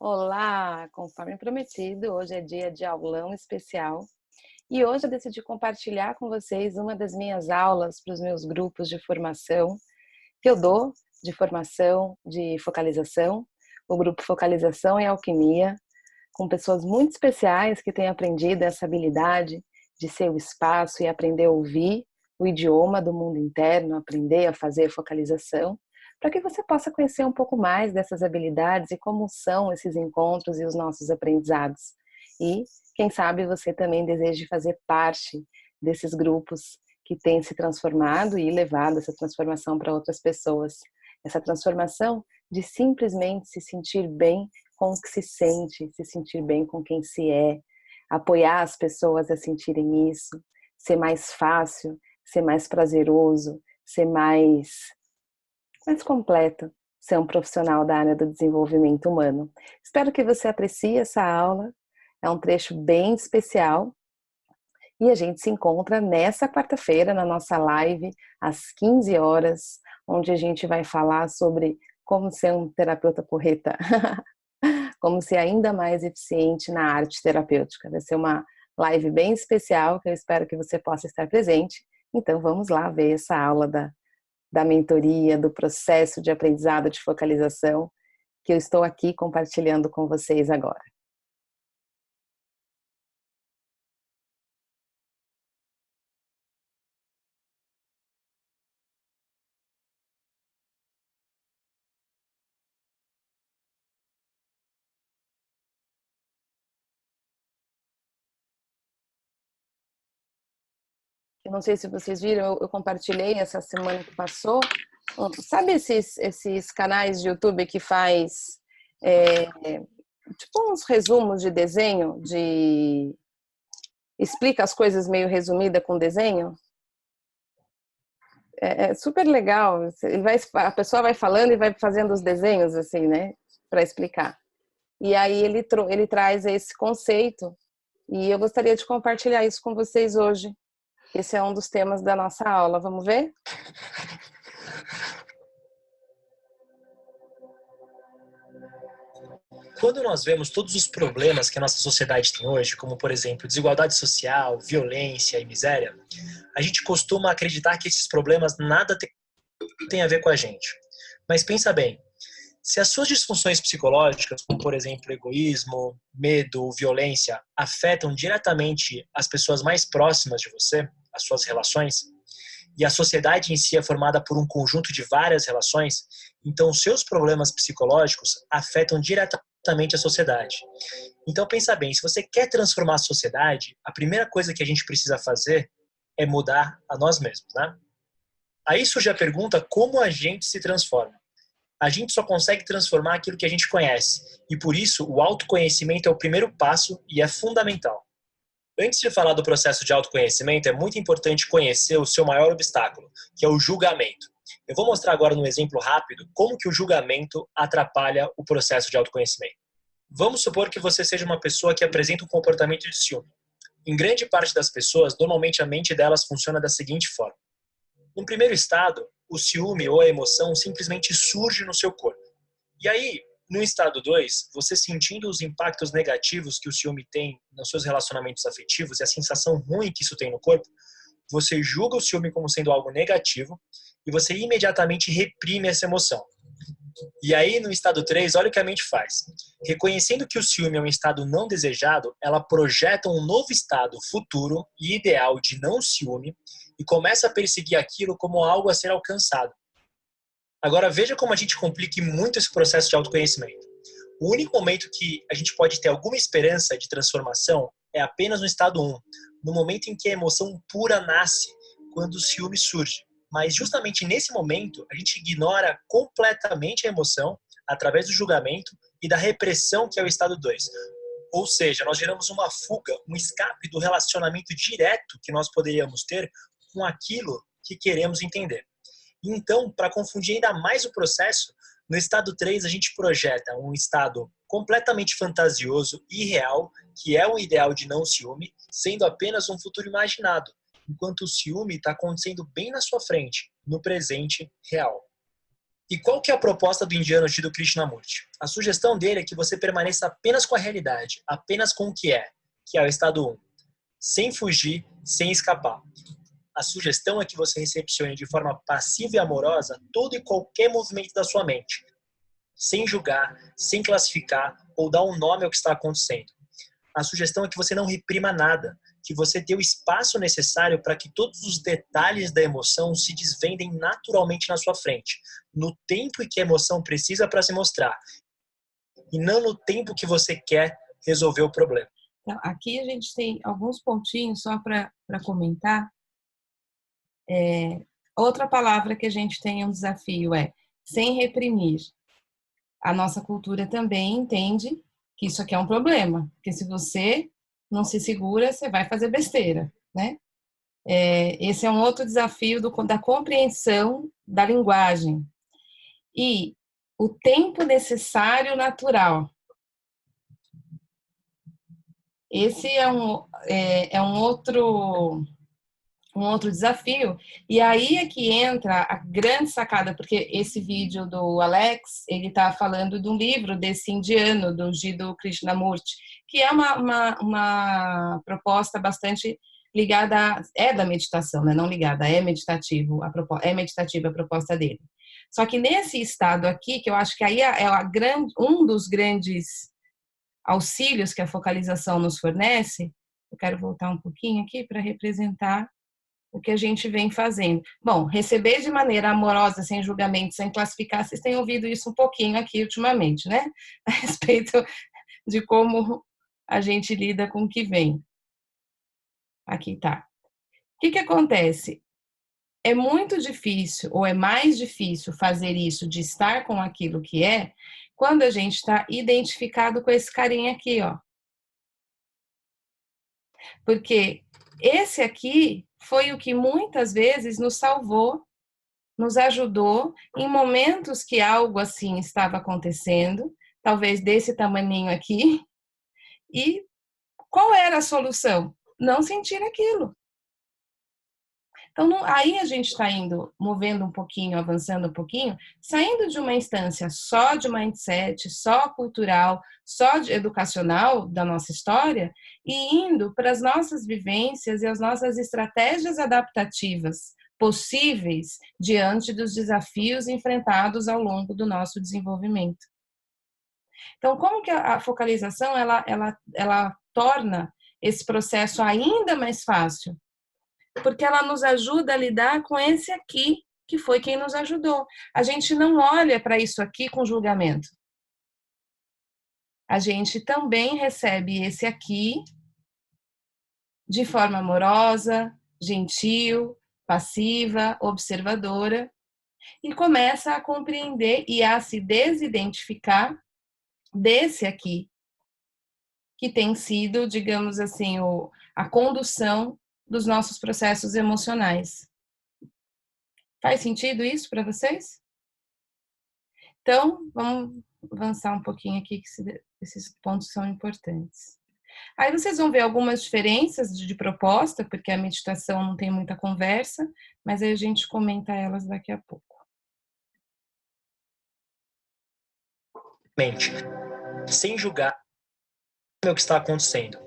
Olá, conforme prometido, hoje é dia de aulão especial e hoje eu decidi compartilhar com vocês uma das minhas aulas para os meus grupos de formação que eu dou de formação de focalização, o grupo Focalização e Alquimia, com pessoas muito especiais que têm aprendido essa habilidade de ser o espaço e aprender a ouvir o idioma do mundo interno, aprender a fazer focalização, para que você possa conhecer um pouco mais dessas habilidades e como são esses encontros e os nossos aprendizados. E, quem sabe, você também deseja fazer parte desses grupos que têm se transformado e levado essa transformação para outras pessoas. Essa transformação de simplesmente se sentir bem com o que se sentir bem com quem se é, apoiar as pessoas a sentirem isso, ser mais fácil, ser mais prazeroso, ser mais completo, ser um profissional da área do desenvolvimento humano. Espero que você aprecie essa aula, é um trecho bem especial e a gente se encontra nessa quarta-feira na nossa live às 15 horas, onde a gente vai falar sobre como ser um terapeuta porreta, como ser ainda mais eficiente na arte terapêutica. Vai ser uma live bem especial que eu espero que você possa estar presente. Então vamos lá ver essa aula da mentoria, do processo de aprendizado de focalização que eu estou aqui compartilhando com vocês agora. Eu não sei se vocês viram, eu compartilhei essa semana que passou. Sabe esses canais de YouTube que faz tipo uns resumos de desenho, explica as coisas meio resumida com desenho? É super legal. A pessoa vai falando e vai fazendo os desenhos assim, né, para explicar. E aí ele traz esse conceito e eu gostaria de compartilhar isso com vocês hoje. Esse é um dos temas da nossa aula. Vamos ver? Quando nós vemos todos os problemas que a nossa sociedade tem hoje, como, por exemplo, desigualdade social, violência e miséria, a gente costuma acreditar que esses problemas nada têm a ver com a gente. Mas pensa bem, se as suas disfunções psicológicas, como, por exemplo, egoísmo, medo, violência, afetam diretamente as pessoas mais próximas de você, as suas relações, e a sociedade em si é formada por um conjunto de várias relações, então os seus problemas psicológicos afetam diretamente a sociedade. Então pensa bem, se você quer transformar a sociedade, a primeira coisa que a gente precisa fazer é mudar a nós mesmos, né? Aí surge a pergunta, como a gente se transforma? A gente só consegue transformar aquilo que a gente conhece, e por isso o autoconhecimento é o primeiro passo e é fundamental. Antes de falar do processo de autoconhecimento, é muito importante conhecer o seu maior obstáculo, que é o julgamento. Eu vou mostrar agora num exemplo rápido como que o julgamento atrapalha o processo de autoconhecimento. Vamos supor que você seja uma pessoa que apresenta um comportamento de ciúme. Em grande parte das pessoas, normalmente a mente delas funciona da seguinte forma. No primeiro estado, o ciúme ou a emoção simplesmente surge no seu corpo. E aí, no estado 2, você sentindo os impactos negativos que o ciúme tem nos seus relacionamentos afetivos e a sensação ruim que isso tem no corpo, você julga o ciúme como sendo algo negativo e você imediatamente reprime essa emoção. E aí, no estado 3, olha o que a mente faz. Reconhecendo que o ciúme é um estado não desejado, ela projeta um novo estado futuro e ideal de não ciúme e começa a perseguir aquilo como algo a ser alcançado. Agora, veja como a gente complica muito esse processo de autoconhecimento. O único momento que a gente pode ter alguma esperança de transformação é apenas no estado 1, no momento em que a emoção pura nasce, quando o ciúme surge. Mas justamente nesse momento, a gente ignora completamente a emoção através do julgamento e da repressão, que é o estado 2. Ou seja, nós geramos uma fuga, um escape do relacionamento direto que nós poderíamos ter com aquilo que queremos entender. Então, para confundir ainda mais o processo, no estado 3 a gente projeta um estado completamente fantasioso e irreal, que é um ideal de não ciúme, sendo apenas um futuro imaginado, enquanto o ciúme está acontecendo bem na sua frente, no presente real. E qual que é a proposta do indiano Jiddu Krishnamurti? A sugestão dele é que você permaneça apenas com a realidade, apenas com o que é o estado 1, sem fugir, sem escapar. A sugestão é que você recepcione de forma passiva e amorosa todo e qualquer movimento da sua mente, sem julgar, sem classificar ou dar um nome ao que está acontecendo. A sugestão é que você não reprima nada, que você dê o espaço necessário para que todos os detalhes da emoção se desvendem naturalmente na sua frente, no tempo em que a emoção precisa para se mostrar, e não no tempo que você quer resolver o problema. Então, aqui a gente tem alguns pontinhos só para comentar. Outra palavra que a gente tem um desafio é sem reprimir. A nossa cultura também entende que isso aqui é um problema, porque se você não se segura, você vai fazer besteira, né? Esse é um outro desafio da compreensão da linguagem. E o tempo necessário natural. Esse é um outro desafio, e aí é que entra a grande sacada, porque esse vídeo do Alex, ele está falando de um livro desse indiano, do Jiddu Krishnamurti, que é uma proposta bastante ligada, da meditação, né? Não ligada, é meditativa a proposta dele. Só que nesse estado aqui, que eu acho que aí um dos grandes auxílios que a focalização nos fornece, eu quero voltar um pouquinho aqui para representar o que a gente vem fazendo. Bom, receber de maneira amorosa, sem julgamento, sem classificar, vocês têm ouvido isso um pouquinho aqui ultimamente, né? A respeito de como a gente lida com o que vem. Aqui tá. O que acontece? É muito difícil, ou é mais difícil fazer isso, de estar com aquilo que é, quando a gente está identificado com esse carinha aqui, ó. Porque esse aqui foi o que muitas vezes nos salvou, nos ajudou em momentos que algo assim estava acontecendo, talvez desse tamaninho aqui, e qual era a solução? Não sentir aquilo. Então, aí a gente está indo, movendo um pouquinho, avançando um pouquinho, saindo de uma instância só de mindset, só cultural, só de educacional da nossa história, e indo para as nossas vivências e as nossas estratégias adaptativas possíveis diante dos desafios enfrentados ao longo do nosso desenvolvimento. Então, como que a focalização ela torna esse processo ainda mais fácil? Porque ela nos ajuda a lidar com esse aqui, que foi quem nos ajudou. A gente não olha para isso aqui com julgamento. A gente também recebe esse aqui de forma amorosa, gentil, passiva, observadora, e começa a compreender e a se desidentificar desse aqui, que tem sido, digamos assim, a condução dos nossos processos emocionais. Faz sentido isso para vocês? Então, vamos avançar um pouquinho aqui, que esses pontos são importantes. Aí vocês vão ver algumas diferenças de proposta, porque a meditação não tem muita conversa, mas aí a gente comenta elas daqui a pouco. Mente, sem julgar o que está acontecendo.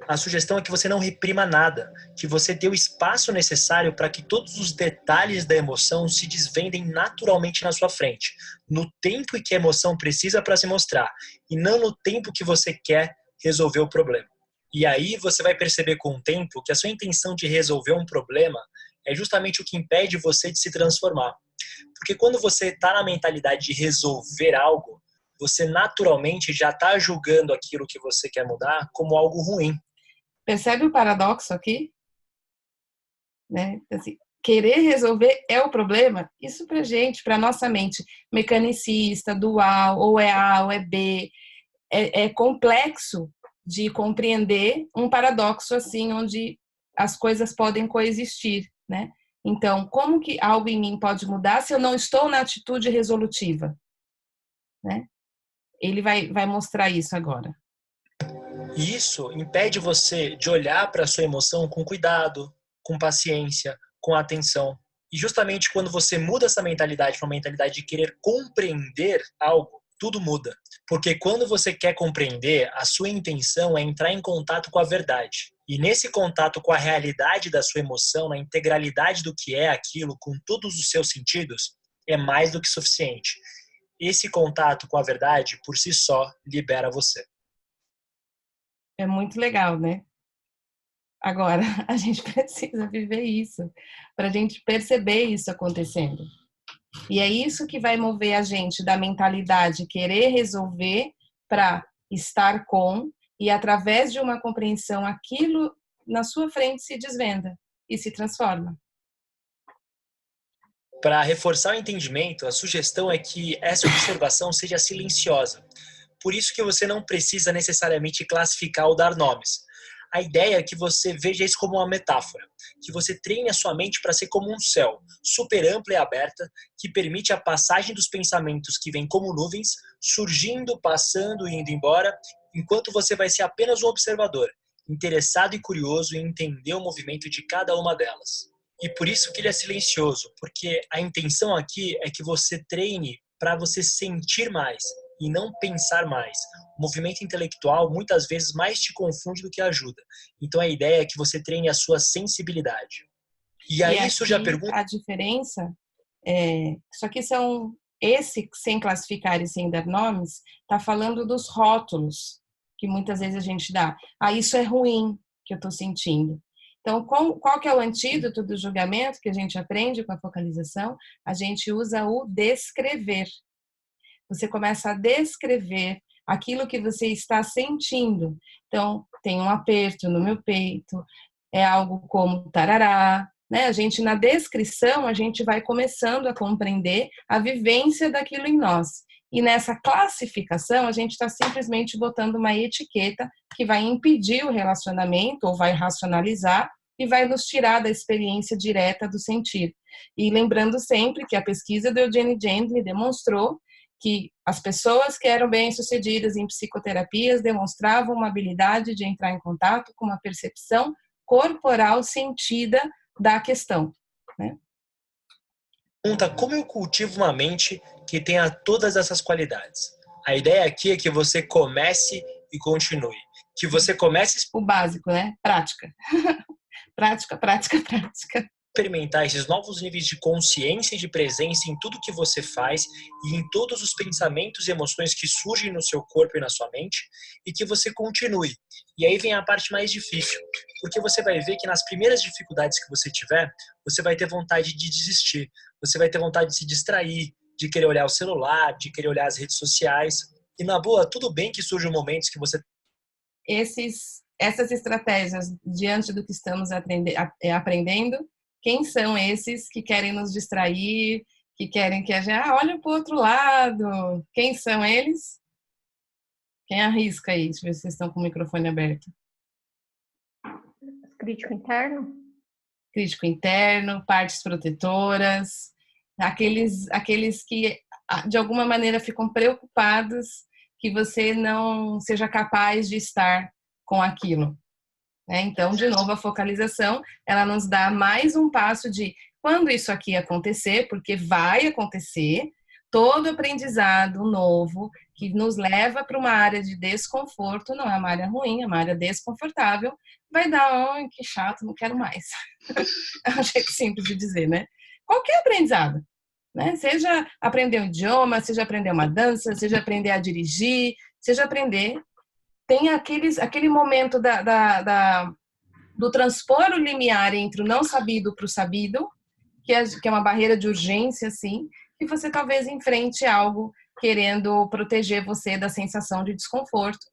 A sugestão é que você não reprima nada, que você dê o espaço necessário para que todos os detalhes da emoção se desvendem naturalmente na sua frente, no tempo em que a emoção precisa para se mostrar, e não no tempo que você quer resolver o problema. E aí você vai perceber com o tempo que a sua intenção de resolver um problema é justamente o que impede você de se transformar. Porque quando você está na mentalidade de resolver algo, você naturalmente já está julgando aquilo que você quer mudar como algo ruim. Percebe o paradoxo aqui? Né? Assim, querer resolver é o problema? Isso pra gente, pra nossa mente mecanicista, dual, ou é A ou é B, é complexo de compreender um paradoxo assim, onde as coisas podem coexistir, né? Então, como que algo em mim pode mudar se eu não estou na atitude resolutiva? Né? Ele vai mostrar isso agora. E isso impede você de olhar para a sua emoção com cuidado, com paciência, com atenção. E justamente quando você muda essa mentalidade para uma mentalidade de querer compreender algo, tudo muda. Porque quando você quer compreender, a sua intenção é entrar em contato com a verdade. E nesse contato com a realidade da sua emoção, na integralidade do que é aquilo, com todos os seus sentidos, é mais do que suficiente. Esse contato com a verdade, por si só, libera você. É muito legal, né? Agora, a gente precisa viver isso, para a gente perceber isso acontecendo. E é isso que vai mover a gente da mentalidade querer resolver para estar com, e através de uma compreensão, aquilo na sua frente se desvenda e se transforma. Para reforçar o entendimento, a sugestão é que essa observação seja silenciosa. Por isso que você não precisa necessariamente classificar ou dar nomes. A ideia é que você veja isso como uma metáfora, que você treine a sua mente para ser como um céu, super ampla e aberta, que permite a passagem dos pensamentos que vêm como nuvens, surgindo, passando e indo embora, enquanto você vai ser apenas um observador, interessado e curioso em entender o movimento de cada uma delas. E por isso que ele é silencioso, porque a intenção aqui é que você treine para você sentir mais e não pensar mais. O movimento intelectual muitas vezes mais te confunde do que ajuda. Então a ideia é que você treine a sua sensibilidade. E aí surge a pergunta... A diferença só que esse, sem classificar e sem dar nomes, está falando dos rótulos que muitas vezes a gente dá. Ah, isso é ruim que eu estou sentindo. Então, qual que é o antídoto do julgamento que a gente aprende com a focalização? A gente usa o descrever. Você começa a descrever aquilo que você está sentindo. Então, tem um aperto no meu peito, é algo como tarará, né? A gente, na descrição, a gente vai começando a compreender a vivência daquilo em nós. E nessa classificação, a gente está simplesmente botando uma etiqueta que vai impedir o relacionamento ou vai racionalizar e vai nos tirar da experiência direta do sentir. E lembrando sempre que a pesquisa do Eugene Gently demonstrou que as pessoas que eram bem-sucedidas em psicoterapias demonstravam uma habilidade de entrar em contato com uma percepção corporal sentida da questão, né? Pergunta: como eu cultivo uma mente que tenha todas essas qualidades? A ideia aqui é que você comece e continue. Que você comece... O básico, né? Prática. Prática, prática, prática. Experimentar esses novos níveis de consciência e de presença em tudo que você faz e em todos os pensamentos e emoções que surgem no seu corpo e na sua mente, e que você continue. E aí vem a parte mais difícil, porque você vai ver que nas primeiras dificuldades que você tiver, você vai ter vontade de desistir, você vai ter vontade de se distrair, de querer olhar o celular, de querer olhar as redes sociais. E na boa, tudo bem que surjam momentos que você... Essas estratégias, diante do que estamos aprendendo, quem são esses que querem nos distrair, que querem que a gente olhe para o outro lado? Quem são eles? Quem arrisca aí? Deixa eu ver se vocês estão com o microfone aberto. Crítico interno? Crítico interno, partes protetoras, aqueles que de alguma maneira ficam preocupados que você não seja capaz de estar com aquilo. Então, de novo, a focalização, ela nos dá mais um passo de quando isso aqui acontecer, porque vai acontecer, todo aprendizado novo que nos leva para uma área de desconforto, não é uma área ruim, é uma área desconfortável, vai dar, que chato, não quero mais. É um jeito simples de dizer, né? Qualquer aprendizado, né? Seja aprender um idioma, seja aprender uma dança, seja aprender a dirigir, seja aprender... Tem aquele momento do transpor o limiar entre o não sabido para o sabido, que é uma barreira de urgência, assim, que você talvez enfrente algo querendo proteger você da sensação de desconforto.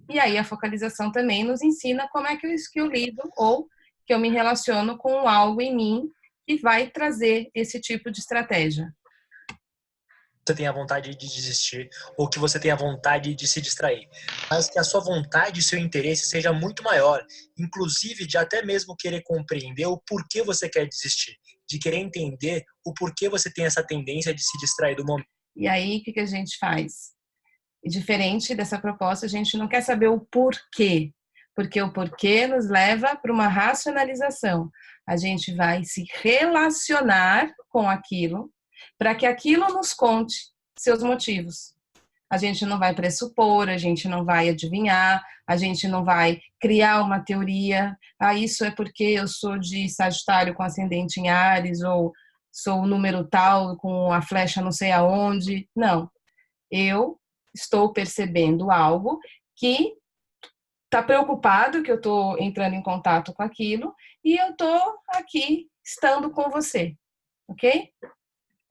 E aí a focalização também nos ensina como é que eu lido ou que eu me relaciono com algo em mim que vai trazer esse tipo de estratégia. Você tenha vontade de desistir ou que você tenha vontade de se distrair, mas que a sua vontade e seu interesse seja muito maior, inclusive de até mesmo querer compreender o porquê você quer desistir, de querer entender o porquê você tem essa tendência de se distrair do momento. E aí, o que a gente faz? E diferente dessa proposta, a gente não quer saber o porquê, Porque o porquê nos leva para uma racionalização. A gente vai se relacionar com aquilo para que aquilo nos conte seus motivos. A gente não vai pressupor, a gente não vai adivinhar, a gente não vai criar uma teoria. Ah, isso é porque eu sou de Sagitário com ascendente em Áries, ou sou o número tal com a flecha não sei aonde. Não. Eu estou percebendo algo que está preocupado, que eu estou entrando em contato com aquilo, e eu estou aqui estando com você. Ok?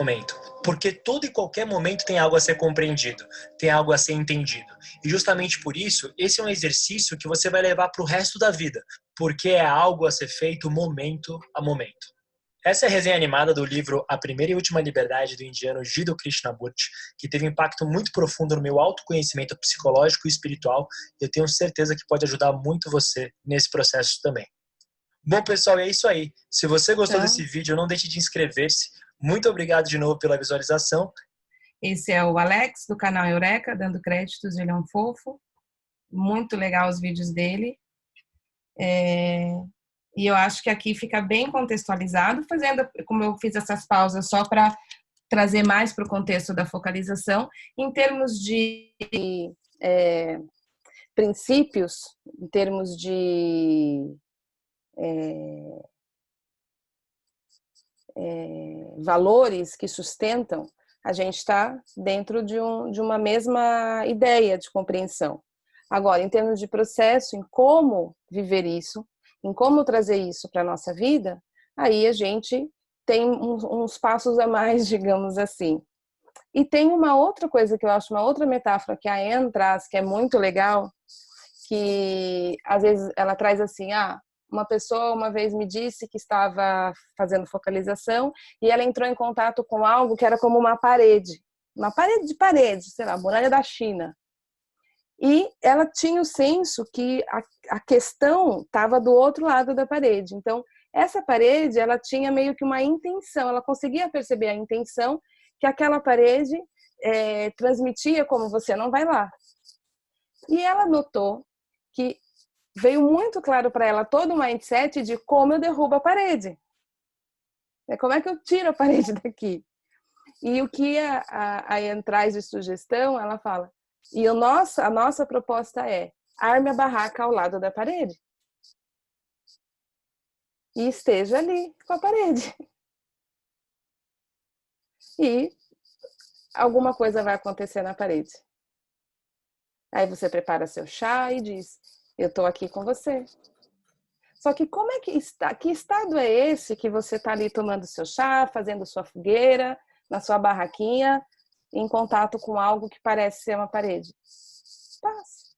Momento. Porque todo e qualquer momento tem algo a ser compreendido, tem algo a ser entendido. E justamente por isso, esse é um exercício que você vai levar para o resto da vida, porque é algo a ser feito momento a momento. Essa é a resenha animada do livro A Primeira e Última Liberdade, do indiano Jiddu Krishnamurti, que teve um impacto muito profundo no meu autoconhecimento psicológico e espiritual, e eu tenho certeza que pode ajudar muito você nesse processo também. Bom, pessoal, é isso aí. Se você gostou desse vídeo, não deixe de inscrever-se. Muito obrigado de novo pela visualização. Esse é o Alex, do canal Eureka, dando créditos, ele é um fofo. Muito legal os vídeos dele. E eu acho que aqui fica bem contextualizado, fazendo, como eu fiz essas pausas só para trazer mais para o contexto da focalização, em termos de princípios, em termos de valores que sustentam, a gente está dentro de uma mesma ideia de compreensão. Agora, em termos de processo, em como viver isso, em como trazer isso para a nossa vida, aí a gente tem uns passos a mais, digamos assim. E tem uma outra coisa que eu acho, uma outra metáfora que a Anne traz, que é muito legal, que às vezes ela traz assim, uma pessoa uma vez me disse que estava fazendo focalização e ela entrou em contato com algo que era como uma parede de parede, sei lá, a muralha da China. E ela tinha o senso que a questão estava do outro lado da parede. Então, essa parede, ela tinha meio que uma intenção, ela conseguia perceber a intenção que aquela parede transmitia como você não vai lá. E ela notou que veio muito claro para ela todo o mindset de como eu derrubo a parede. Como é que eu tiro a parede daqui? E o que a Ian traz de sugestão, ela fala, e a nossa proposta é, arme a barraca ao lado da parede. E esteja ali com a parede. E alguma coisa vai acontecer na parede. Aí você prepara seu chá e diz, eu estou aqui com você. Só que como é que estado é esse que você está ali tomando seu chá, fazendo sua fogueira, na sua barraquinha, em contato com algo que parece ser uma parede? Paz,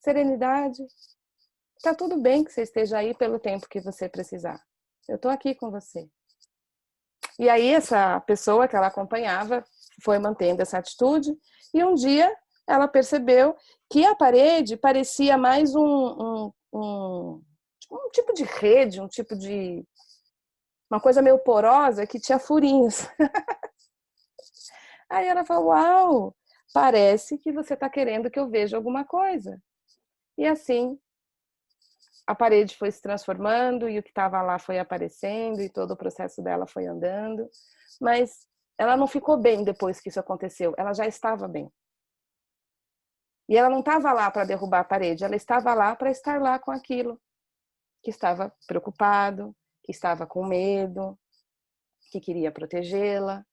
serenidade. Tá tudo bem que você esteja aí pelo tempo que você precisar. Eu estou aqui com você. E aí essa pessoa que ela acompanhava foi mantendo essa atitude e um dia ela percebeu que a parede parecia mais um tipo de rede, um tipo de uma coisa meio porosa que tinha furinhos. Aí ela falou, uau, parece que você está querendo que eu veja alguma coisa. E assim, a parede foi se transformando e o que estava lá foi aparecendo e todo o processo dela foi andando. Mas ela não ficou bem depois que isso aconteceu, ela já estava bem. E ela não estava lá para derrubar a parede, ela estava lá para estar lá com aquilo que estava preocupado, que estava com medo, que queria protegê-la.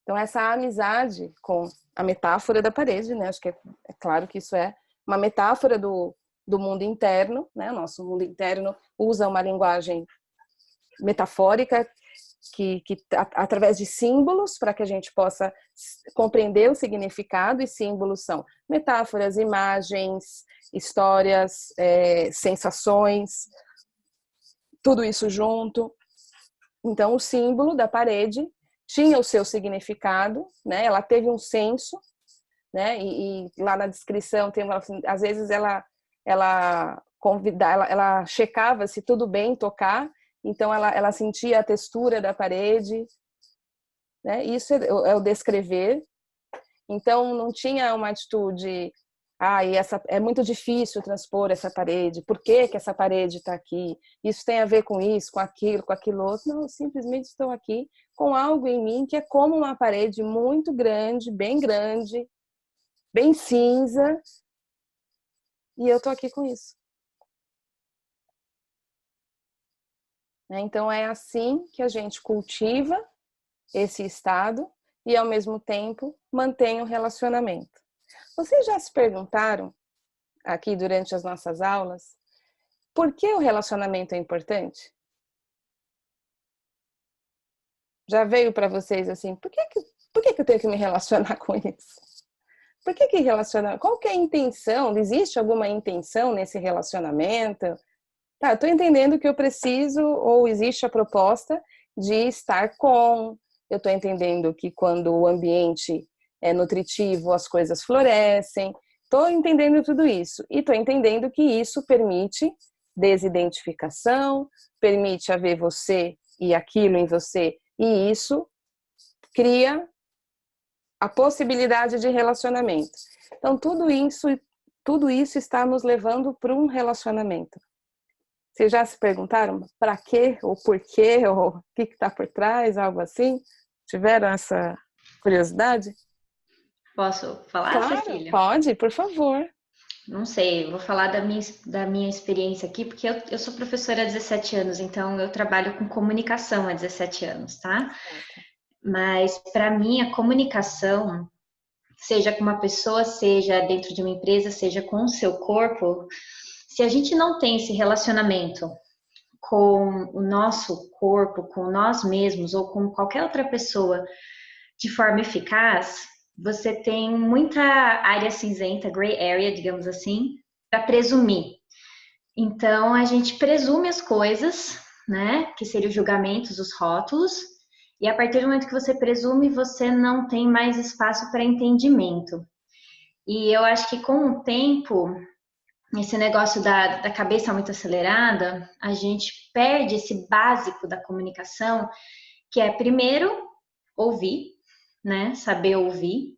Então, essa amizade com a metáfora da parede, né? Acho que é claro que isso é uma metáfora do mundo interno, né? O nosso mundo interno usa uma linguagem metafórica que através de símbolos para que a gente possa compreender o significado, e símbolos são metáforas, imagens, histórias, sensações, tudo isso junto. Então, o símbolo da parede tinha o seu significado, né? Ela teve um senso, né? E lá na descrição tem às vezes ela checava se tudo bem tocar, então ela sentia a textura da parede, né? Isso é o descrever. Então não tinha uma atitude E essa, é muito difícil transpor essa parede. Por que que essa parede está aqui? Isso tem a ver com isso, com aquilo outro. Não, eu simplesmente estou aqui com algo em mim que é como uma parede muito grande, bem cinza, e eu estou aqui com isso. Então é assim que a gente cultiva esse estado e ao mesmo tempo mantém o relacionamento. Vocês já se perguntaram aqui durante as nossas aulas por que o relacionamento é importante? Já veio para vocês assim, por que eu tenho que me relacionar com isso? Por que relacionar? Qual que é a intenção? Existe alguma intenção nesse relacionamento? Tá, eu tô entendendo que eu preciso, ou existe a proposta de estar com. Eu tô entendendo que quando o ambiente é nutritivo, as coisas florescem. Tô entendendo tudo isso. E tô entendendo que isso permite desidentificação, permite haver você e aquilo em você. E isso cria a possibilidade de relacionamento. Então, tudo isso está nos levando para um relacionamento. Vocês já se perguntaram para quê, ou por quê, ou o que está por trás, algo assim? Tiveram essa curiosidade? Posso falar, Claro, Cecília? pode, por favor. Não sei, vou falar da minha experiência aqui, porque eu sou professora há 17 anos, então eu trabalho com comunicação há 17 anos, tá? Mas para mim a comunicação, seja com uma pessoa, seja dentro de uma empresa, seja com o seu corpo, se a gente não tem esse relacionamento com o nosso corpo, com nós mesmos ou com qualquer outra pessoa de forma eficaz, você tem muita área cinzenta, gray area, digamos assim, para presumir. Então, a gente presume as coisas, né, que seriam os julgamentos, os rótulos, e a partir do momento que você presume, você não tem mais espaço para entendimento. E eu acho que com o tempo, esse negócio da cabeça muito acelerada, a gente perde esse básico da comunicação, que é, primeiro, ouvir, né? Saber ouvir.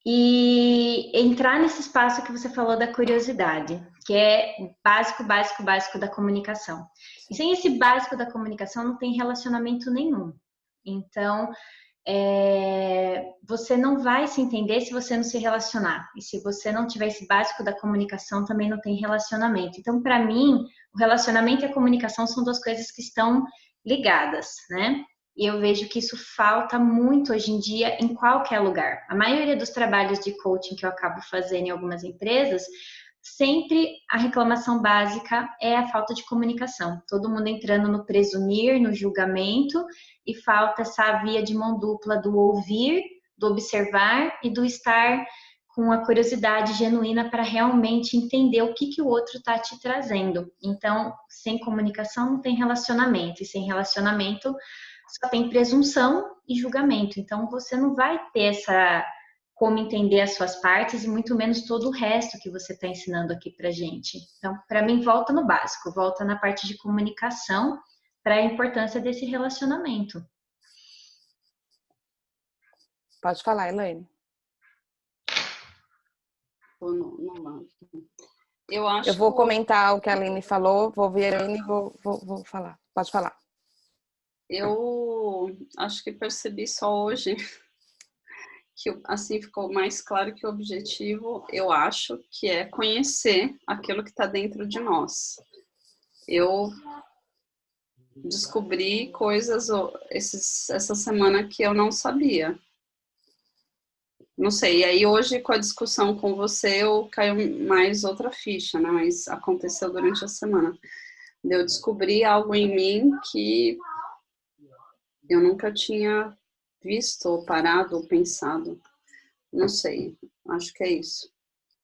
E entrar nesse espaço que você falou da curiosidade, que é o básico, básico, básico da comunicação. E sem esse básico da comunicação não tem relacionamento nenhum. Então, você não vai se entender se você não se relacionar. E se você não tiver esse básico da comunicação, também não tem relacionamento. Então, para mim, o relacionamento e a comunicação são duas coisas que estão ligadas, né? E eu vejo que isso falta muito hoje em dia em qualquer lugar. A maioria dos trabalhos de coaching que eu acabo fazendo em algumas empresas, sempre a reclamação básica é a falta de comunicação. Todo mundo entrando no presumir, no julgamento, e falta essa via de mão dupla do ouvir, do observar e do estar com a curiosidade genuína para realmente entender o que o outro está te trazendo. Então, sem comunicação não tem relacionamento, e sem relacionamento só tem presunção e julgamento. Então, você não vai ter como entender as suas partes e muito menos todo o resto que você está ensinando aqui para gente. Então, para mim, volta no básico, volta na parte de comunicação para a importância desse relacionamento. Pode falar, Elaine. Eu vou comentar o que a Aline falou, vou ver a Elaine e vou falar. Pode falar. Eu acho que percebi só hoje que assim ficou mais claro que o objetivo, eu acho, que é conhecer aquilo que está dentro de nós. Eu descobri coisas essa semana que eu não sabia. Não sei, e aí hoje com a discussão com você eu caiu mais outra ficha, né? Mas aconteceu durante a semana. Eu descobri algo em mim que eu nunca tinha visto, ou parado, ou pensado. Não sei, acho que é isso.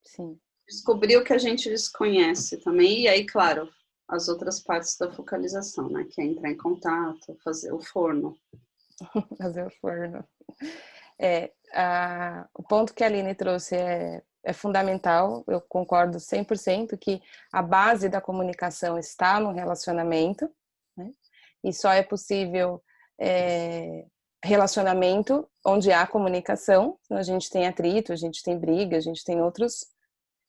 Sim. Descobrir o que a gente desconhece também, e aí, claro, as outras partes da focalização, né? Que é entrar em contato, fazer o forno. Fazer o forno. O ponto que a Aline trouxe é fundamental, eu concordo 100% que a base da comunicação está no relacionamento, né? E só é possível relacionamento onde há comunicação, então a gente tem atrito, a gente tem briga, a gente tem outros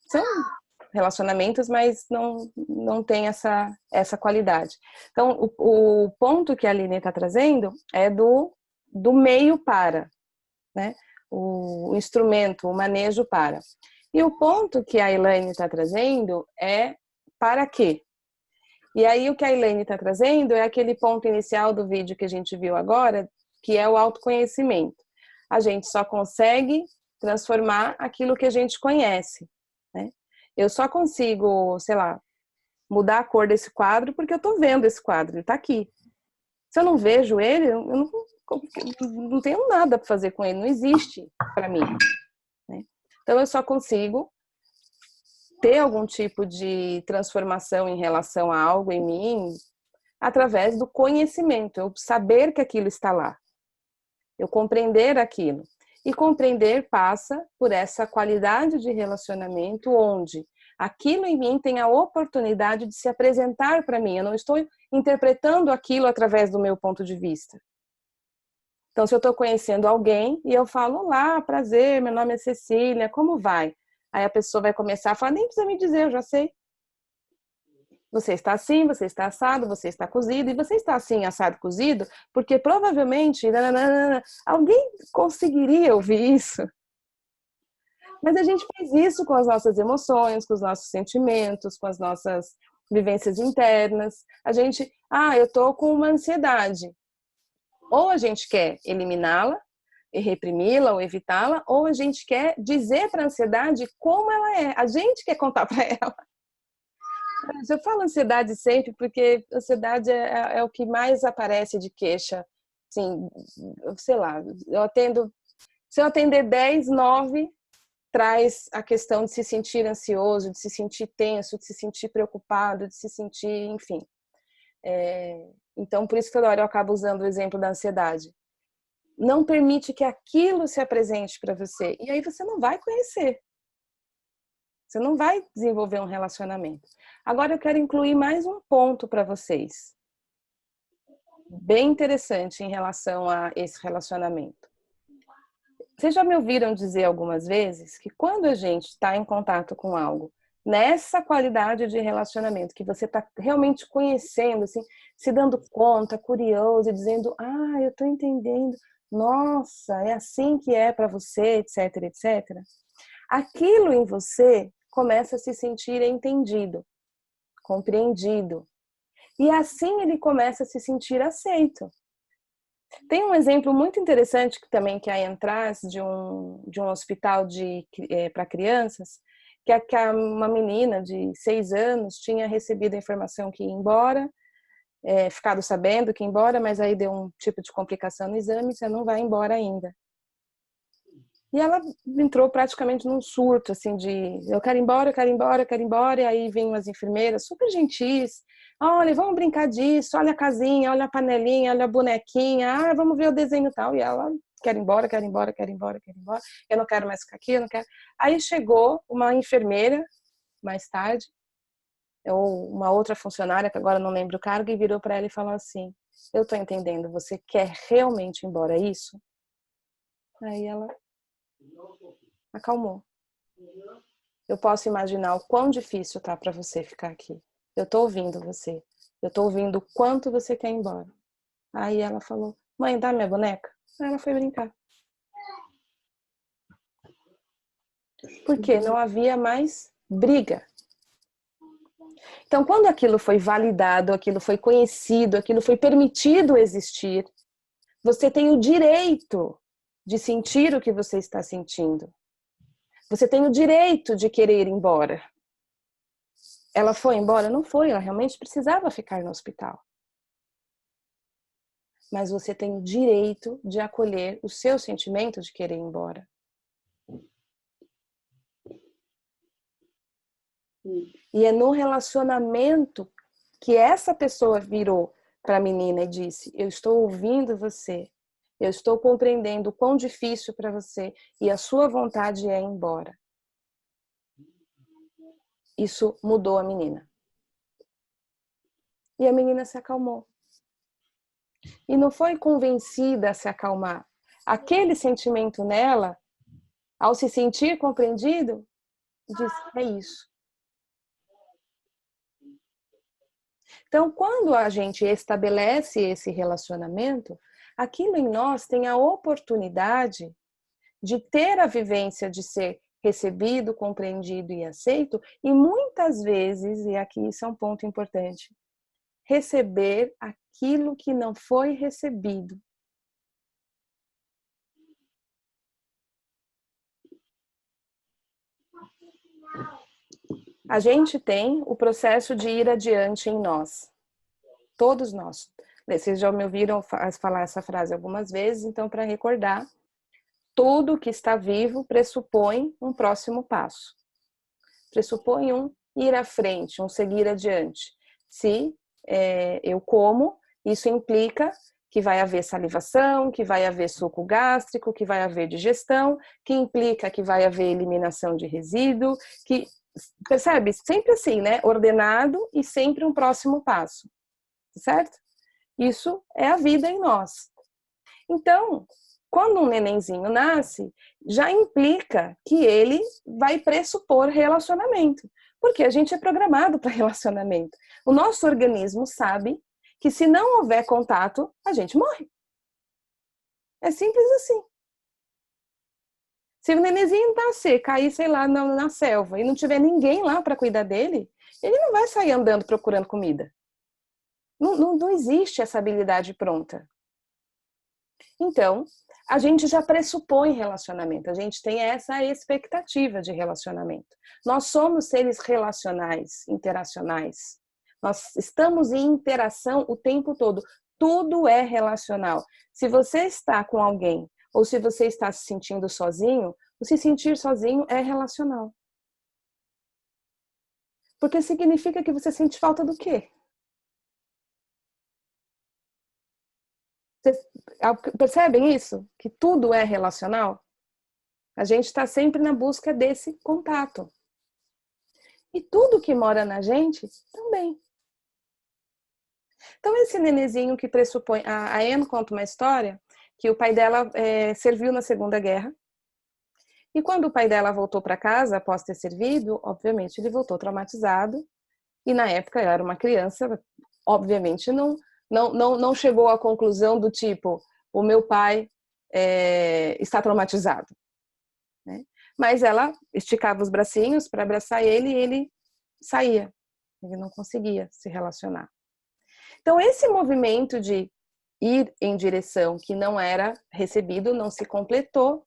são relacionamentos, mas não tem essa qualidade. Então, o ponto que a Aline está trazendo é do meio para, né? O instrumento, o manejo para. E o ponto que a Elaine está trazendo é para quê? E aí o que a Elaine está trazendo é aquele ponto inicial do vídeo que a gente viu agora, que é o autoconhecimento. A gente só consegue transformar aquilo que a gente conhece, né? Eu só consigo, sei lá, mudar a cor desse quadro porque eu estou vendo esse quadro, ele está aqui. Se eu não vejo ele, eu não tenho nada para fazer com ele, não existe para mim, né? Então eu só consigo ter algum tipo de transformação em relação a algo em mim através do conhecimento, eu saber que aquilo está lá, eu compreender aquilo. E compreender passa por essa qualidade de relacionamento onde aquilo em mim tem a oportunidade de se apresentar para mim. Eu não estou interpretando aquilo através do meu ponto de vista. Então, se eu estou conhecendo alguém e eu falo, olá, prazer, meu nome é Cecília, como vai? Aí a pessoa vai começar a falar, nem precisa me dizer, eu já sei. Você está assim, você está assado, você está cozido, e você está assim, assado, cozido, porque provavelmente alguém conseguiria ouvir isso. Mas a gente faz isso com as nossas emoções, com os nossos sentimentos, com as nossas vivências internas. A gente, eu estou com uma ansiedade. Ou a gente quer eliminá-la, e reprimi-la ou evitá-la, ou a gente quer dizer para a ansiedade como ela é. A gente quer contar para ela. Eu falo ansiedade sempre porque ansiedade é o que mais aparece de queixa. Assim, sei lá, se eu atender 10, 9 traz a questão de se sentir ansioso, de se sentir tenso, de se sentir preocupado, de se sentir, enfim. Então, por isso que toda hora eu acabo usando o exemplo da ansiedade. Não permite que aquilo se apresente para você. E aí você não vai conhecer. Você não vai desenvolver um relacionamento. Agora eu quero incluir mais um ponto para vocês. Bem interessante em relação a esse relacionamento. Vocês já me ouviram dizer algumas vezes que quando a gente está em contato com algo, nessa qualidade de relacionamento, que você está realmente conhecendo, assim, se dando conta, curioso, e dizendo, eu estou entendendo, nossa, é assim que é para você, etc, etc. Aquilo em você começa a se sentir entendido, compreendido. E assim ele começa a se sentir aceito. Tem um exemplo muito interessante que também que é entrar de um hospital para crianças, que uma menina de 6 anos tinha recebido a informação que ia embora, ficado sabendo que ia embora, mas aí deu um tipo de complicação no exame, você não vai embora ainda. E ela entrou praticamente num surto, assim, de eu quero ir embora, eu quero ir embora, eu quero ir embora, e aí vêm umas enfermeiras super gentis, olha, vamos brincar disso, olha a casinha, olha a panelinha, olha a bonequinha, vamos ver o desenho tal, e ela quer ir embora, quer ir embora, quer ir embora, quer ir embora, eu não quero mais ficar aqui, eu não quero. Aí chegou uma enfermeira, mais tarde, ou uma outra funcionária, que agora não lembro o cargo, e virou para ela e falou assim, eu tô entendendo, você quer realmente ir embora, é isso? Aí ela acalmou. Eu posso imaginar o quão difícil tá para você ficar aqui. Eu tô ouvindo você. Eu tô ouvindo o quanto você quer ir embora. Aí ela falou, mãe, dá minha boneca? Aí ela foi brincar. Porque não havia mais briga. Então, quando aquilo foi validado, aquilo foi conhecido, aquilo foi permitido existir, você tem o direito de sentir o que você está sentindo. Você tem o direito de querer ir embora. Ela foi embora? Não foi, ela realmente precisava ficar no hospital. Mas você tem o direito de acolher o seu sentimento de querer ir embora. E é no relacionamento que essa pessoa virou para a menina e disse, eu estou ouvindo você, eu estou compreendendo o quão difícil para você e a sua vontade é ir embora. Isso mudou a menina. E a menina se acalmou. E não foi convencida a se acalmar. Aquele sentimento nela, ao se sentir compreendido, diz, é isso. Então, quando a gente estabelece esse relacionamento, aquilo em nós tem a oportunidade de ter a vivência de ser recebido, compreendido e aceito, e muitas vezes, e aqui isso é um ponto importante, receber aquilo que não foi recebido. A gente tem o processo de ir adiante em nós. Todos nós. Vocês já me ouviram falar essa frase algumas vezes, então, para recordar, tudo que está vivo pressupõe um próximo passo. Pressupõe um ir à frente, um seguir adiante. Se eu como, isso implica que vai haver salivação, que vai haver suco gástrico, que vai haver digestão, que implica que vai haver eliminação de resíduo, que, percebe? Sempre assim, né? Ordenado e sempre um próximo passo, certo? Isso é a vida em nós. Então, quando um nenenzinho nasce, já implica que ele vai pressupor relacionamento, porque a gente é programado para relacionamento. O nosso organismo sabe que se não houver contato, a gente morre. É simples assim. Se o nenenzinho nascer, cair, sei lá, na selva e não tiver ninguém lá para cuidar dele, ele não vai sair andando procurando comida. Não existe essa habilidade pronta. Então, a gente já pressupõe relacionamento, a gente tem essa expectativa de relacionamento. Nós somos seres relacionais, interacionais. Nós estamos em interação o tempo todo. Tudo é relacional. Se você está com alguém ou se você está se sentindo sozinho, o se sentir sozinho é relacional. Porque significa que você sente falta do quê? Vocês percebem isso? Que tudo é relacional? A gente está sempre na busca desse contato. E tudo que mora na gente também. Então, esse nenezinho que pressupõe... A Anne conta uma história que o pai dela serviu na Segunda Guerra. E quando o pai dela voltou para casa, após ter servido, obviamente ele voltou traumatizado. E na época ela era uma criança, obviamente não chegou à conclusão do tipo, o meu pai está traumatizado. Né? Mas ela esticava os bracinhos para abraçar ele e ele saía. Ele não conseguia se relacionar. Então, esse movimento de ir em direção que não era recebido, não se completou,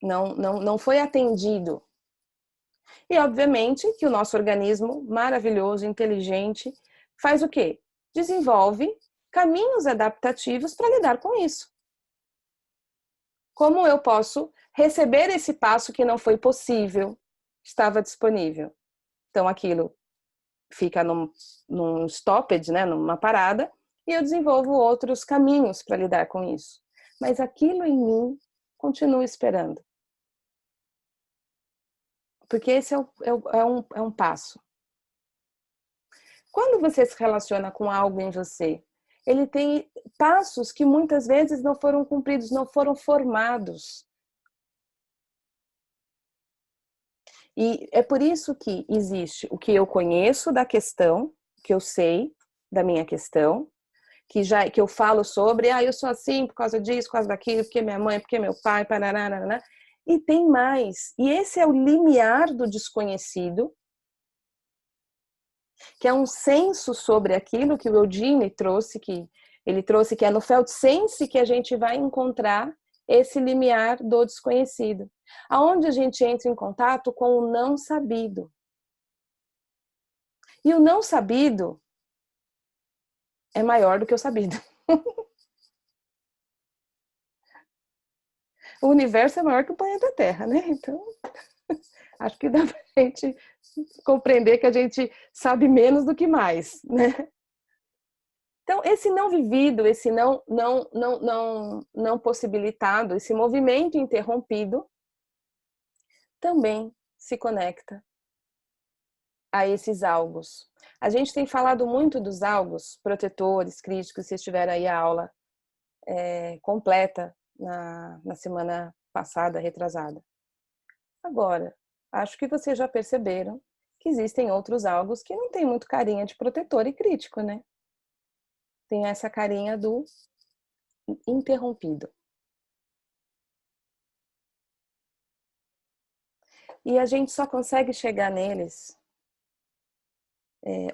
não foi atendido. E, obviamente, que o nosso organismo maravilhoso, inteligente, faz o quê? Desenvolve caminhos adaptativos para lidar com isso. Como eu posso receber esse passo que não foi possível, estava disponível? Então, aquilo fica num stoppage, né, numa parada, e eu desenvolvo outros caminhos para lidar com isso. Mas aquilo em mim continua esperando. Porque esse é um passo. Quando você se relaciona com algo em você, ele tem passos que muitas vezes não foram cumpridos, não foram formados. E é por isso que existe o que eu conheço da questão, que eu sei da minha questão, que eu falo sobre, eu sou assim por causa disso, por causa daquilo, porque minha mãe, porque meu pai, parará. E tem mais. E esse é o limiar do desconhecido, que é um senso sobre aquilo que o Eugene trouxe, que é no Feldsense que a gente vai encontrar esse limiar do desconhecido, aonde a gente entra em contato com o não sabido. E o não sabido é maior do que o sabido. O universo é maior que o planeta Terra, né? Então, acho que dá pra gente compreender que a gente sabe menos do que mais, né? Então, esse não vivido, esse não possibilitado, esse movimento interrompido, também se conecta a esses algos. A gente tem falado muito dos algos protetores, críticos, se estiver aí a aula completa na semana passada, retrasada. Agora, acho que vocês já perceberam que existem outros algos que não têm muito carinha de protetor e crítico, né? Tem essa carinha do interrompido. E a gente só consegue chegar neles,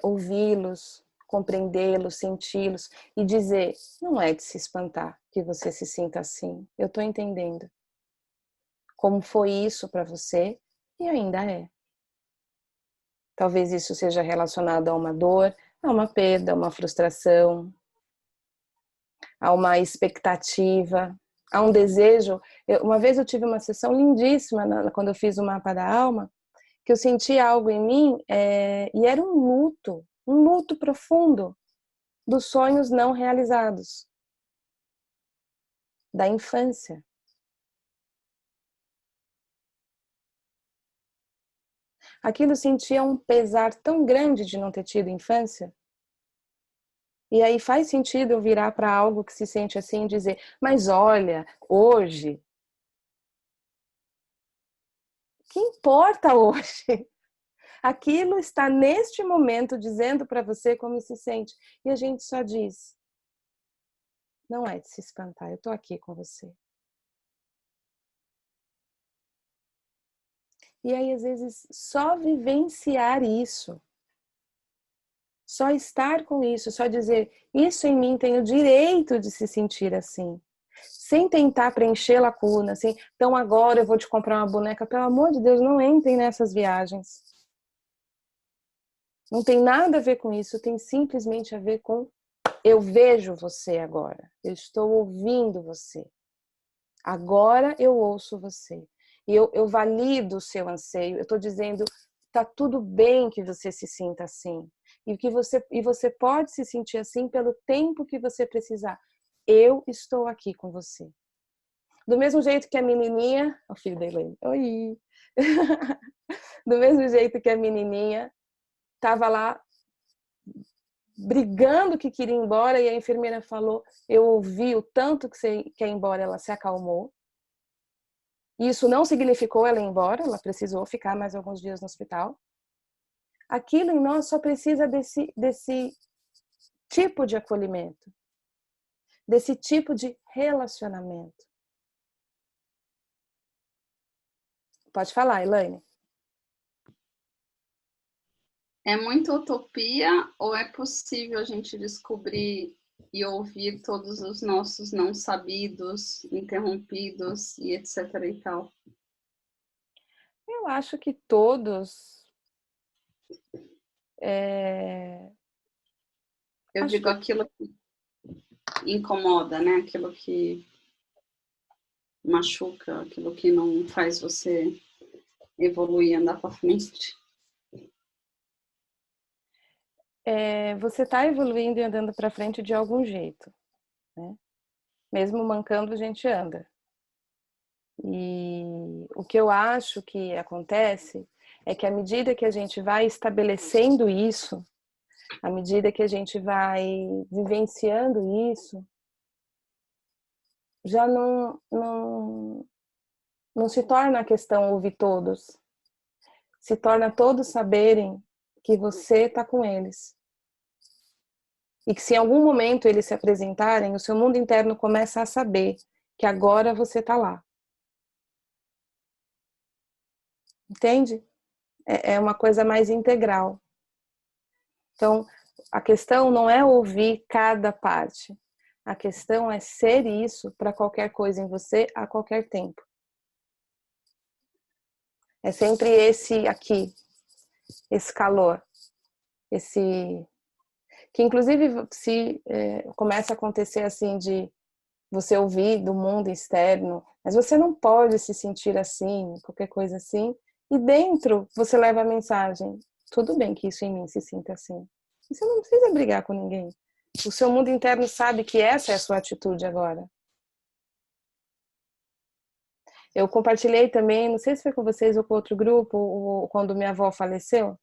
ouvi-los, compreendê-los, senti-los e dizer, não é de se espantar que você se sinta assim. Eu estou entendendo como foi isso para você e ainda é. Talvez isso seja relacionado a uma dor, a uma perda, a uma frustração, a uma expectativa, a um desejo. Uma vez eu tive uma sessão lindíssima quando eu fiz o mapa da alma, que eu senti algo em mim e era um luto profundo dos sonhos não realizados, da infância. Aquilo sentia um pesar tão grande de não ter tido infância. E aí faz sentido eu virar para algo que se sente assim e dizer, mas olha, hoje, o que importa hoje? Aquilo está neste momento dizendo para você como se sente. E a gente só diz, não é de se espantar, eu estou aqui com você. E aí, às vezes, só vivenciar isso, só estar com isso, só dizer, isso em mim tem o direito de se sentir assim. Sem tentar preencher lacuna, assim, então agora eu vou te comprar uma boneca. Pelo amor de Deus, não entrem nessas viagens. Não tem nada a ver com isso, tem simplesmente a ver com eu vejo você agora, eu estou ouvindo você. Agora eu ouço você. E eu valido o seu anseio. Eu estou dizendo, tá tudo bem que você se sinta assim. E você pode se sentir assim pelo tempo que você precisar. Eu estou aqui com você. Do mesmo jeito que a menininha... O filho da Elaine. Oi! Do mesmo jeito que a menininha estava lá brigando que queria ir embora e a enfermeira falou, eu ouvi o tanto que você quer ir embora, ela se acalmou. Isso não significou ela ir embora, ela precisou ficar mais alguns dias no hospital. Aquilo em nós só precisa desse tipo de acolhimento, desse tipo de relacionamento. Pode falar, Elaine. É muita utopia ou é possível a gente descobrir e ouvir todos os nossos não sabidos, interrompidos e etc. e tal? Eu acho que todos... Eu digo aquilo que incomoda, né? Aquilo que machuca, aquilo que não faz você evoluir e andar para frente. Você está evoluindo e andando para frente de algum jeito, né? Mesmo mancando, a gente anda. E o que eu acho que acontece é que à medida que a gente vai estabelecendo isso, à medida que a gente vai vivenciando isso, já não se torna a questão ouvir todos. Se torna todos saberem que você está com eles. E que se em algum momento eles se apresentarem, o seu mundo interno começa a saber que agora você está lá. Entende? É uma coisa mais integral. Então, a questão não é ouvir cada parte. A questão é ser isso para qualquer coisa em você a qualquer tempo. É sempre esse aqui, esse calor, esse... Que inclusive se começa a acontecer assim de você ouvir do mundo externo, mas você não pode se sentir assim, qualquer coisa assim, e dentro você leva a mensagem, tudo bem que isso em mim se sinta assim. Você não precisa brigar com ninguém. O seu mundo interno sabe que essa é a sua atitude agora. Eu compartilhei também, não sei se foi com vocês ou com outro grupo, quando minha avó faleceu.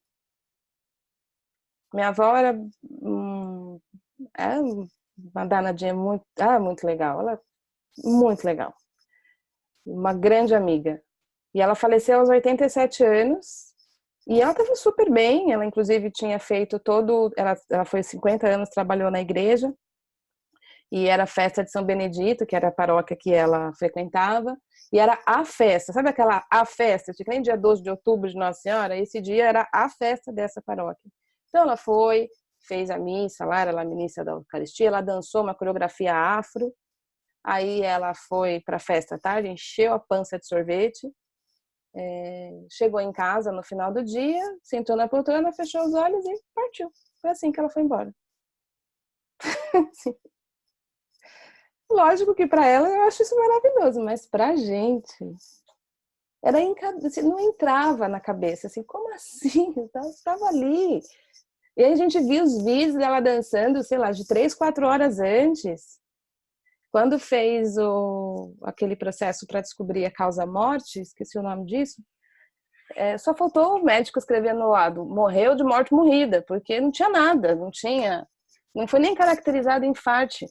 Minha avó era uma danadinha muito legal. Ela muito legal. Uma grande amiga. E ela faleceu aos 87 anos. E ela estava super bem. Ela, inclusive, tinha feito ela foi 50 anos, trabalhou na igreja. E era a festa de São Benedito, que era a paróquia que ela frequentava. E era a festa. Sabe aquela a festa? Fica nem dia 12 de outubro de Nossa Senhora? Esse dia era a festa dessa paróquia. Então ela foi, fez a missa lá, era a ministra da Eucaristia. Ela dançou uma coreografia afro. Aí ela foi para a festa à tarde, encheu a pança de sorvete, chegou em casa no final do dia, sentou na poltrona, fechou os olhos e partiu. Foi assim que ela foi embora. Lógico que para ela eu acho isso maravilhoso, mas para a gente não entrava na cabeça, assim, como assim? Eu estava ali. E aí a gente viu os vídeos dela dançando, sei lá, de 3, 4 horas antes. Quando fez aquele processo para descobrir a causa-morte, esqueci o nome disso, só faltou o médico escrever no lado, morreu de morte morrida, porque não tinha nada, não foi nem caracterizado infarte,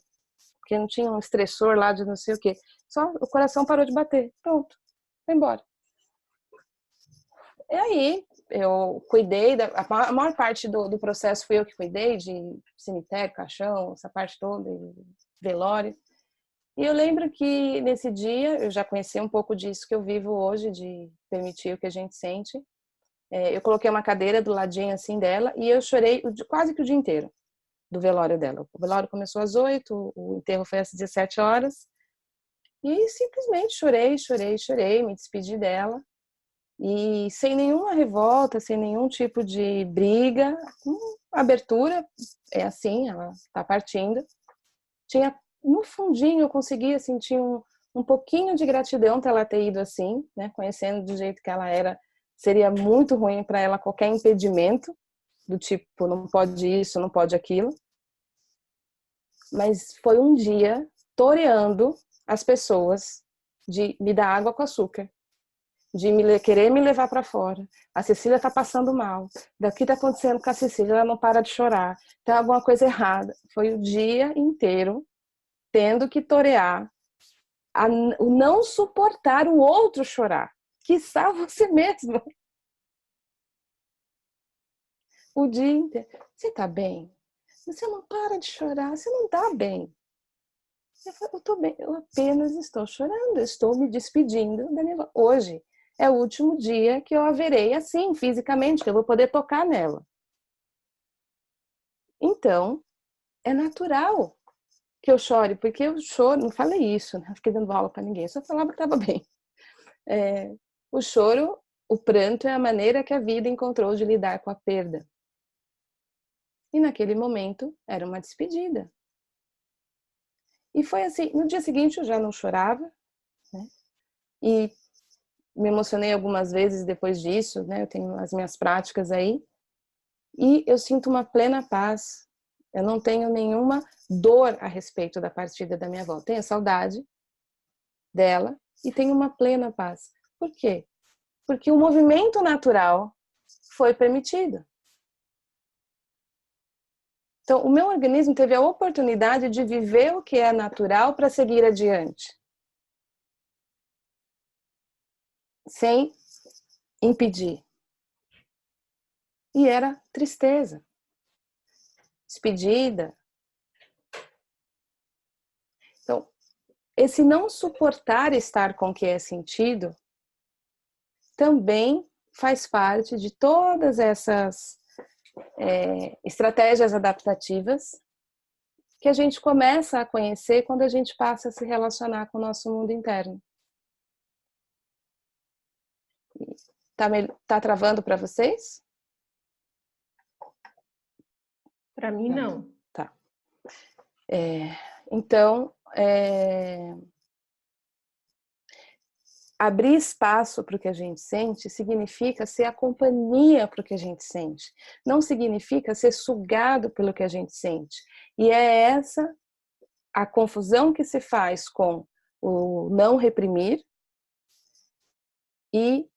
porque não tinha um estressor lá de não sei o quê. Só o coração parou de bater, pronto, foi embora. E aí, eu cuidei, a maior parte do processo fui eu que cuidei, de cemitério, caixão, essa parte toda, velório. E eu lembro que nesse dia, eu já conheci um pouco disso que eu vivo hoje, de permitir o que a gente sente. Eu coloquei uma cadeira do ladinho assim dela e eu chorei quase que o dia inteiro do velório dela. O velório começou às 8, o enterro foi às 17 horas. E simplesmente chorei, me despedi dela. E sem nenhuma revolta, sem nenhum tipo de briga, abertura, é assim, ela está partindo. No fundinho eu conseguia sentir um pouquinho de gratidão por ela ter ido assim, né? Conhecendo do jeito que ela era, seria muito ruim para ela qualquer impedimento, do tipo, não pode isso, não pode aquilo. Mas foi um dia toreando as pessoas de me dar água com açúcar, de querer me levar para fora. A Cecília está passando mal. Daqui está acontecendo com a Cecília, ela não para de chorar. Tem alguma coisa errada. Foi o dia inteiro tendo que torear o não suportar o outro chorar, quiçá você mesmo. O dia inteiro. Você está bem? Você não para de chorar, você não está bem. Eu estou bem, eu apenas estou chorando, eu estou me despedindo da minha avó. Hoje é o último dia que eu a verei assim, fisicamente, que eu vou poder tocar nela. Então, é natural que eu chore, porque eu choro, não falei isso, né? Não fiquei dando aula para ninguém, só falava que estava bem. O choro, o pranto é a maneira que a vida encontrou de lidar com a perda. E naquele momento era uma despedida. E foi assim, no dia seguinte eu já não chorava, né? E me emocionei algumas vezes depois disso, né? Eu tenho as minhas práticas aí. E eu sinto uma plena paz. Eu não tenho nenhuma dor a respeito da partida da minha avó. Tenho saudade dela e tenho uma plena paz. Por quê? Porque o movimento natural foi permitido. Então, o meu organismo teve a oportunidade de viver o que é natural para seguir adiante. Sem impedir. E era tristeza. Despedida. Então, esse não suportar estar com o que é sentido também faz parte de todas essas estratégias adaptativas que a gente começa a conhecer quando a gente passa a se relacionar com o nosso mundo interno. Tá travando para vocês? Para mim, não. Tá. Então, abrir espaço para o que a gente sente significa ser a companhia para o que a gente sente. Não significa ser sugado pelo que a gente sente. E é essa a confusão que se faz com o não reprimir e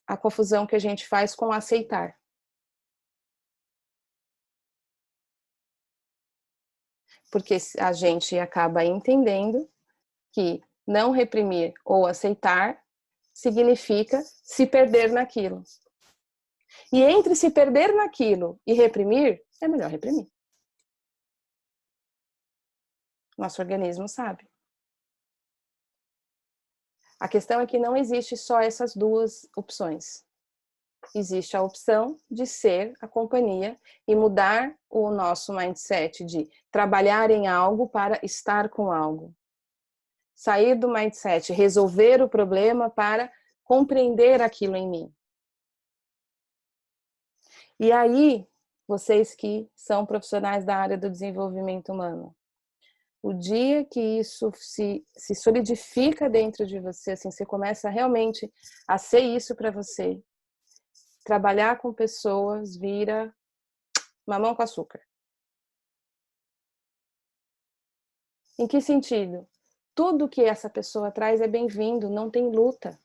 a confusão que a gente faz com aceitar. Porque a gente acaba entendendo que não reprimir ou aceitar significa se perder naquilo. E entre se perder naquilo e reprimir, é melhor reprimir. Nosso organismo sabe. A questão é que não existe só essas duas opções. Existe a opção de ser a companhia e mudar o nosso mindset de trabalhar em algo para estar com algo. Sair do mindset, resolver o problema para compreender aquilo em mim. E aí, vocês que são profissionais da área do desenvolvimento humano, o dia que isso se solidifica dentro de você, assim, você começa realmente a ser isso para você, trabalhar com pessoas vira mamão com açúcar. Em que sentido? Tudo que essa pessoa traz é bem-vindo, não tem luta.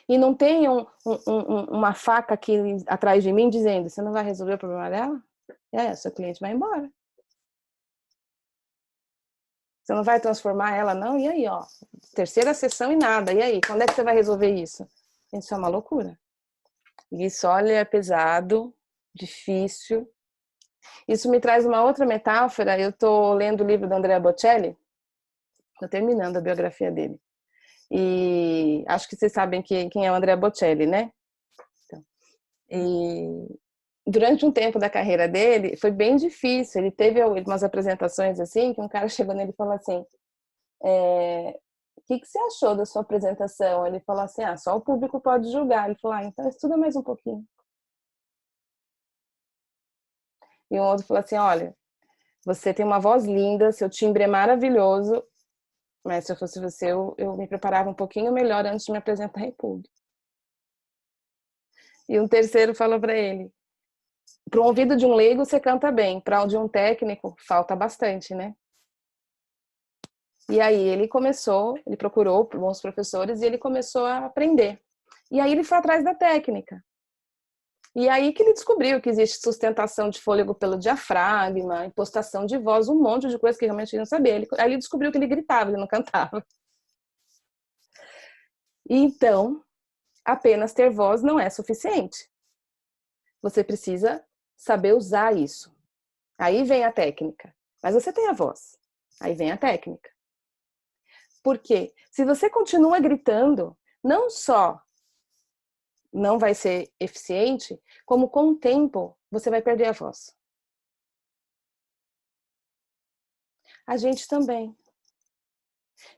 E não tem uma faca aqui atrás de mim dizendo, você não vai resolver o problema dela? Seu cliente vai embora. Você não vai transformar ela, não? E aí, ó, terceira sessão e nada. E aí, quando é que você vai resolver isso? Isso é uma loucura. Isso, olha, é pesado, difícil. Isso me traz uma outra metáfora. Eu estou lendo o livro do Andrea Bocelli, estou terminando a biografia dele. E acho que vocês sabem quem é o Andrea Bocelli, né? Então, e durante um tempo da carreira dele, foi bem difícil. Ele teve umas apresentações assim, que um cara chegou nele e falou assim, o que você achou da sua apresentação? Ele falou assim, só o público pode julgar. Ele falou, então estuda mais um pouquinho. E um outro falou assim, olha, você tem uma voz linda, seu timbre é maravilhoso, mas se eu fosse você, eu me preparava um pouquinho melhor antes de me apresentar em público. E um terceiro falou para ele, para o ouvido de um leigo você canta bem, para o de um técnico falta bastante, né? E aí ele procurou bons professores e ele começou a aprender. E aí ele foi atrás da técnica. E aí que ele descobriu que existe sustentação de fôlego pelo diafragma, impostação de voz, um monte de coisa que realmente ele não sabia. Aí ele descobriu que ele gritava, ele não cantava. E então, apenas ter voz não é suficiente. Você precisa saber usar isso. Aí vem a técnica. Mas você tem a voz. Aí vem a técnica. Por quê? Se você continua gritando, não só não vai ser eficiente, como com o tempo você vai perder a voz. A gente também.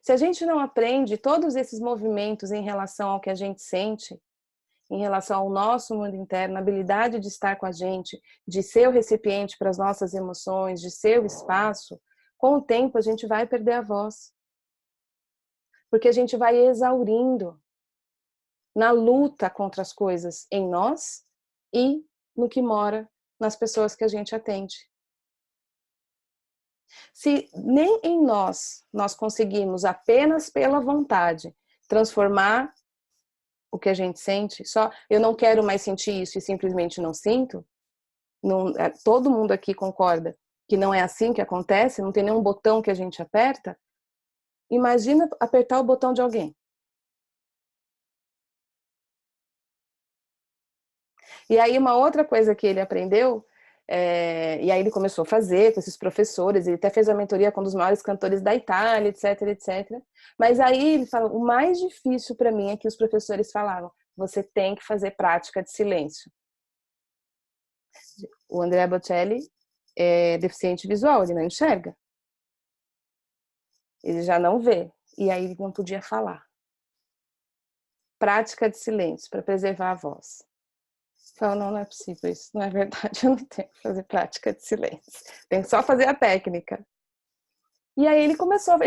Se a gente não aprende todos esses movimentos em relação ao que a gente sente, em relação ao nosso mundo interno, a habilidade de estar com a gente, de ser o recipiente para as nossas emoções, de ser o espaço, com o tempo a gente vai perder a voz. Porque a gente vai exaurindo na luta contra as coisas em nós e no que mora nas pessoas que a gente atende. Se nem em nós conseguimos apenas pela vontade transformar o que a gente sente, só eu não quero mais sentir isso e simplesmente não sinto, todo mundo aqui concorda que não é assim que acontece, não tem nenhum botão que a gente aperta, imagina apertar o botão de alguém. E aí uma outra coisa que ele aprendeu, e aí ele começou a fazer com esses professores, ele até fez a mentoria com um dos maiores cantores da Itália, etc, etc. Mas aí ele falou, o mais difícil para mim é que os professores falavam, você tem que fazer prática de silêncio. O Andrea Bocelli é deficiente visual, ele não enxerga. Ele já não vê. E aí ele não podia falar. Prática de silêncio para preservar a voz. Então, não é possível isso, não é verdade, eu não tenho que fazer prática de silêncio, tenho que só fazer a técnica. E aí ele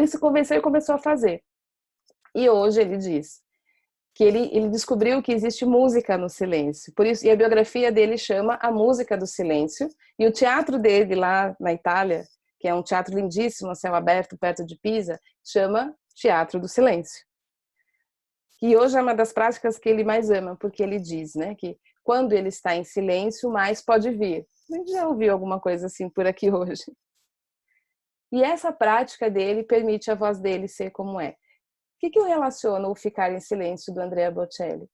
se convenceu e começou a fazer. E hoje ele diz que ele descobriu que existe música no silêncio, por isso, e a biografia dele chama A Música do Silêncio, e o teatro dele lá na Itália, que é um teatro lindíssimo, a céu aberto, perto de Pisa, chama Teatro do Silêncio. E hoje é uma das práticas que ele mais ama, porque ele diz, né, que quando ele está em silêncio, mais pode vir. A gente já ouviu alguma coisa assim por aqui hoje. E essa prática dele permite a voz dele ser como é. que eu relaciono o ficar em silêncio do Andrea Bocelli?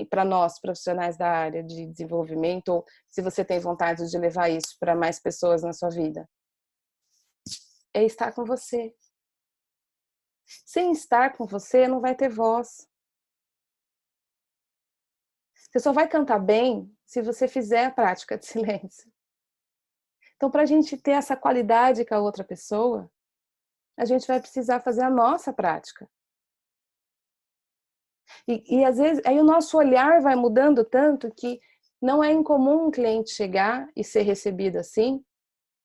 Para nós, profissionais da área de desenvolvimento, ou se você tem vontade de levar isso para mais pessoas na sua vida. É estar com você. Sem estar com você, não vai ter voz. Você só vai cantar bem se você fizer a prática de silêncio. Então, para a gente ter essa qualidade com a outra pessoa, a gente vai precisar fazer a nossa prática. E às vezes, aí o nosso olhar vai mudando tanto que não é incomum um cliente chegar e ser recebido assim.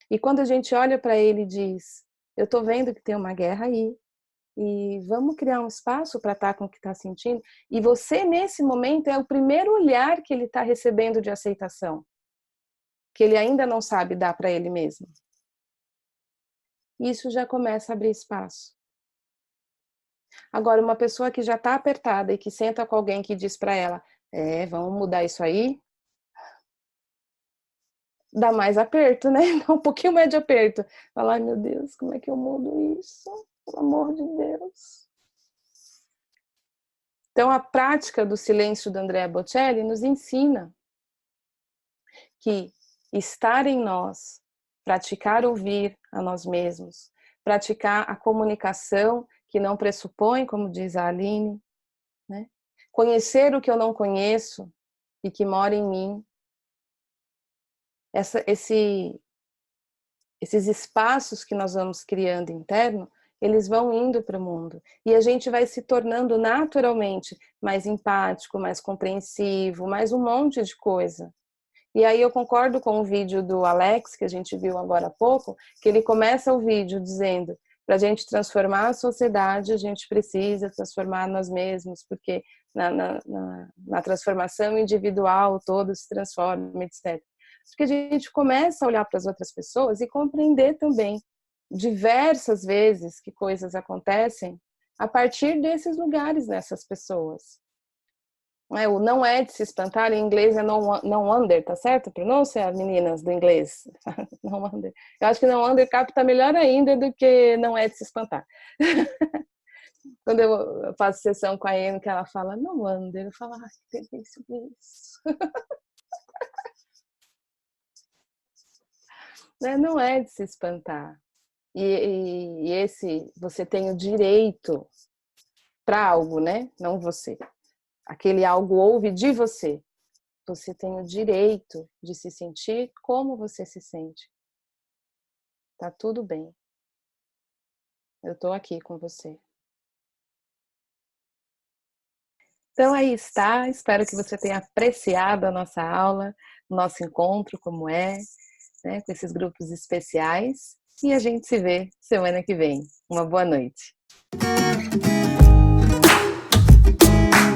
E quando a gente olha para ele e diz, eu estou vendo que tem uma guerra aí, e vamos criar um espaço para estar com o que está sentindo. E você, nesse momento, é o primeiro olhar que ele está recebendo de aceitação, que ele ainda não sabe dar para ele mesmo. Isso já começa a abrir espaço. Agora, uma pessoa que já está apertada e que senta com alguém que diz para ela, vamos mudar isso aí, dá mais aperto, né? Dá um pouquinho mais de aperto. Fala, ai meu Deus, como é que eu mudo isso? Pelo amor de Deus. Então, a prática do silêncio do Andrea Bocelli nos ensina que estar em nós, praticar ouvir a nós mesmos, praticar a comunicação que não pressupõe, como diz a Aline, né? Conhecer o que eu não conheço e que mora em mim. Esses espaços que nós vamos criando interno, eles vão indo para o mundo. E a gente vai se tornando naturalmente mais empático, mais compreensivo, mais um monte de coisa. E aí eu concordo com o vídeo do Alex, que a gente viu agora há pouco, que ele começa o vídeo dizendo, para a gente transformar a sociedade, a gente precisa transformar nós mesmos, porque na transformação individual todo se transforma, etc. Porque a gente começa a olhar para as outras pessoas e compreender também diversas vezes que coisas acontecem a partir desses lugares nessas pessoas. O não é de se espantar, em inglês é no wonder, tá certo? Pronúncia, meninas do inglês. No wonder. Eu acho que no wonder capta melhor ainda do que não é de se espantar. Quando eu faço sessão com a Amy, que ela fala, no wonder, eu falo, que delícia isso. Não é de se espantar. E esse, você tem o direito para algo, né? Não você. Aquele algo ouve de você. Você tem o direito de se sentir como você se sente. Tá tudo bem. Eu tô aqui com você. Então aí está. Espero que você tenha apreciado a nossa aula, o nosso encontro, como é, né, com esses grupos especiais. E a gente se vê semana que vem. Uma boa noite.